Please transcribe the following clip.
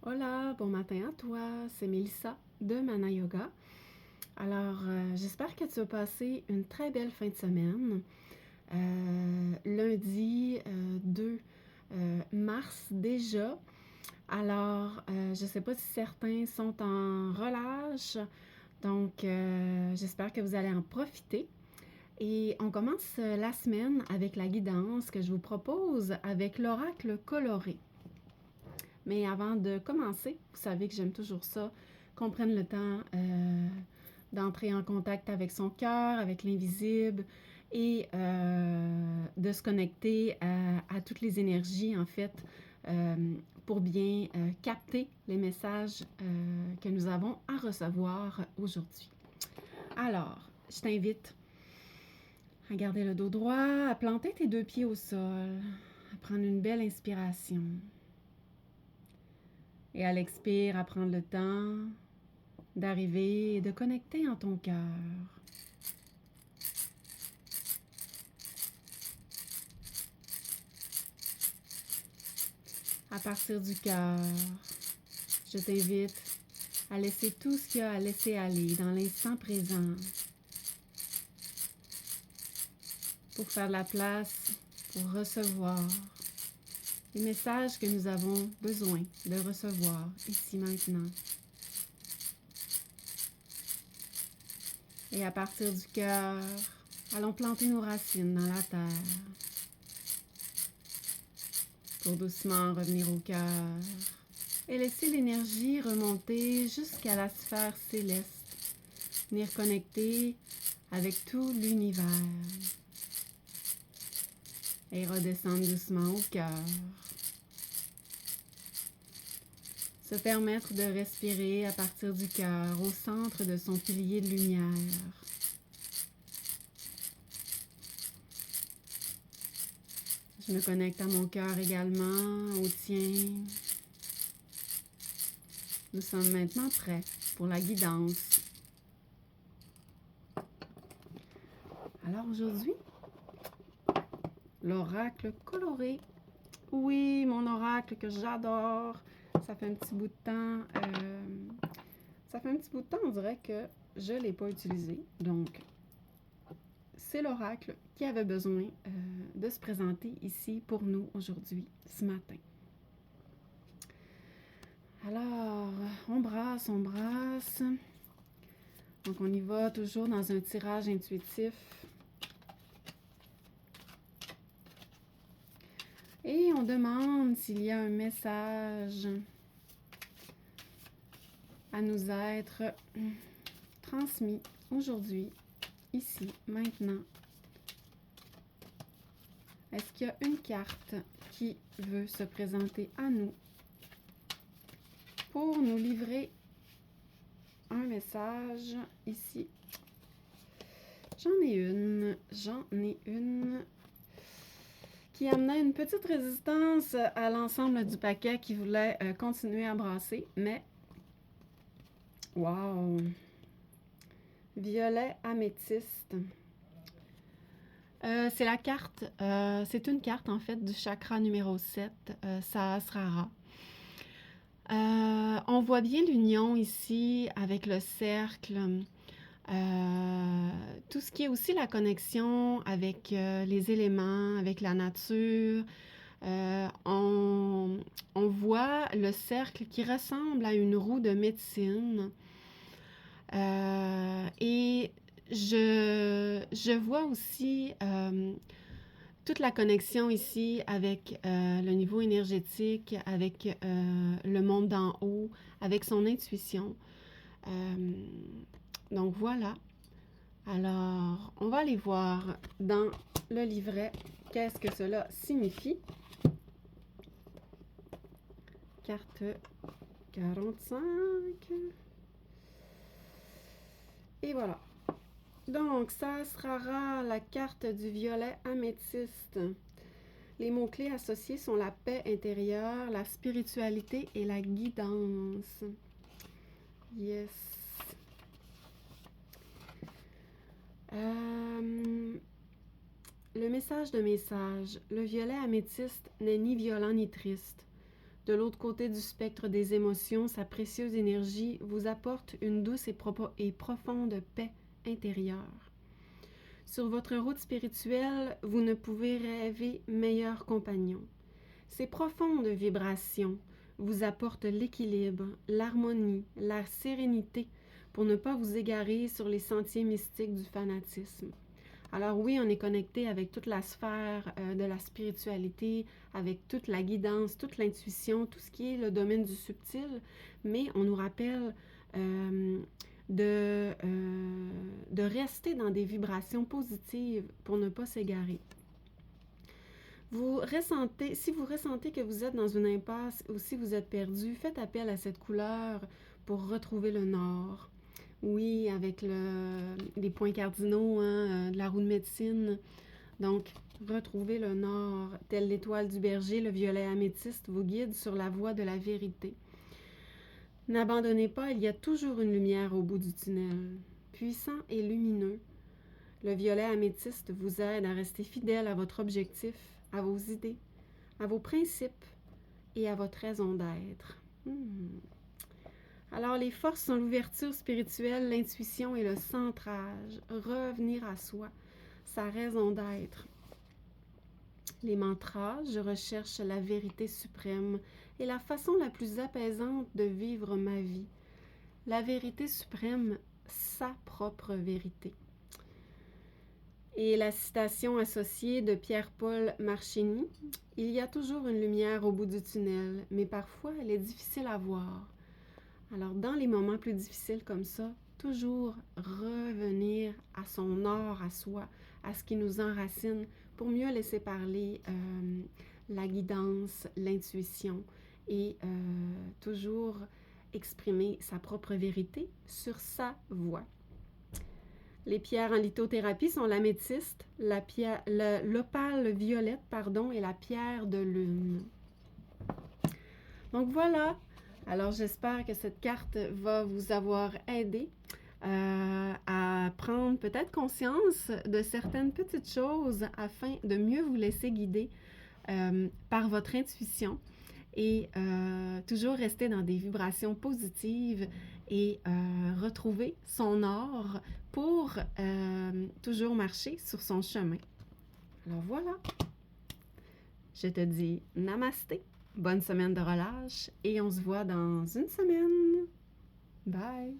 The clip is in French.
Hola, bon matin à toi, c'est Mélissa de Mana Yoga. Alors, j'espère que tu as passé une très belle fin de semaine. Lundi 2 mars déjà. Alors, je ne sais pas si certains sont en relâche, donc j'espère que vous allez en profiter. Et on commence la semaine avec la guidance que je vous propose avec l'oracle coloré. Mais avant de commencer, vous savez que j'aime toujours ça, qu'on prenne le temps d'entrer en contact avec son cœur, avec l'invisible et de se connecter à toutes les énergies, en fait, pour bien capter les messages que nous avons à recevoir aujourd'hui. Alors, je t'invite à garder le dos droit, à planter tes deux pieds au sol, à prendre une belle inspiration. Et à l'expire, à prendre le temps d'arriver et de connecter en ton cœur. À partir du cœur, je t'invite à laisser tout ce qu'il y a à laisser aller dans l'instant présent pour faire de la place, pour recevoir les messages que nous avons besoin de recevoir ici maintenant. Et à partir du cœur, allons planter nos racines dans la terre pour doucement revenir au cœur et laisser l'énergie remonter jusqu'à la sphère céleste, venir connecter avec tout l'univers et redescendre doucement au cœur. Se permettre de respirer à partir du cœur au centre de son pilier de lumière. Je me connecte à mon cœur également, au tien. Nous sommes maintenant prêts pour la guidance. Alors aujourd'hui, l'oracle coloré. Oui, mon oracle que j'adore. Ça fait un petit bout de temps. On dirait que je ne l'ai pas utilisé. Donc, c'est l'oracle qui avait besoin de se présenter ici pour nous aujourd'hui, ce matin. Alors, on brasse. Donc, on y va toujours dans un tirage intuitif. Et on demande s'il y a un message à nous être transmis aujourd'hui, ici, maintenant. Est-ce qu'il y a une carte qui veut se présenter à nous pour nous livrer un message ici? J'en ai une qui amenait une petite résistance à l'ensemble du paquet qui voulait continuer à brasser, mais wow! Violet améthyste. C'est la carte, c'est une carte en fait du chakra numéro 7, Sahasrara. On voit bien l'union ici avec le cercle, tout ce qui est aussi la connexion avec les éléments, avec la nature. On voit le cercle qui ressemble à une roue de médecine. Et je vois aussi toute la connexion ici avec le niveau énergétique, avec le monde d'en haut, avec son intuition. Donc voilà. Alors, on va aller voir dans le livret qu'est-ce que cela signifie. Carte 45. Et voilà. Donc, ça sera la carte du violet améthyste. Les mots-clés associés sont la paix intérieure, la spiritualité et la guidance. Yes. Le message de message. Le violet améthyste n'est ni violent ni triste. De l'autre côté du spectre des émotions, sa précieuse énergie vous apporte une douce et profonde paix intérieure. Sur votre route spirituelle, vous ne pouvez rêver meilleur compagnon. Ces profondes vibrations vous apportent l'équilibre, l'harmonie, la sérénité pour ne pas vous égarer sur les sentiers mystiques du fanatisme. Alors oui, on est connecté avec toute la sphère de la spiritualité, avec toute la guidance, toute l'intuition, tout ce qui est le domaine du subtil, mais on nous rappelle de rester dans des vibrations positives pour ne pas s'égarer. Si vous ressentez que vous êtes dans une impasse ou si vous êtes perdu, faites appel à cette couleur pour retrouver le nord. Oui, avec les points cardinaux de la roue de médecine. Donc, retrouvez le nord, tel l'étoile du berger, le violet améthyste vous guide sur la voie de la vérité. N'abandonnez pas, il y a toujours une lumière au bout du tunnel. Puissant et lumineux, le violet améthyste vous aide à rester fidèle à votre objectif, à vos idées, à vos principes et à votre raison d'être. Alors, les forces sont l'ouverture spirituelle, l'intuition et le centrage. Revenir à soi, sa raison d'être. Les mantras, je recherche la vérité suprême et la façon la plus apaisante de vivre ma vie. La vérité suprême, sa propre vérité. Et la citation associée de Pierre-Paul Marchini, « Il y a toujours une lumière au bout du tunnel, mais parfois elle est difficile à voir. » Alors, dans les moments plus difficiles comme ça, toujours revenir à son nord, à soi, à ce qui nous enracine, pour mieux laisser parler la guidance, l'intuition et toujours exprimer sa propre vérité sur sa voie. Les pierres en lithothérapie sont l'améthyste, l'opale violette, et la pierre de lune. Donc voilà. Alors, j'espère que cette carte va vous avoir aidé à prendre peut-être conscience de certaines petites choses afin de mieux vous laisser guider par votre intuition et toujours rester dans des vibrations positives et retrouver son or pour toujours marcher sur son chemin. Alors voilà, je te dis namasté. Bonne semaine de relâche et on se voit dans une semaine. Bye!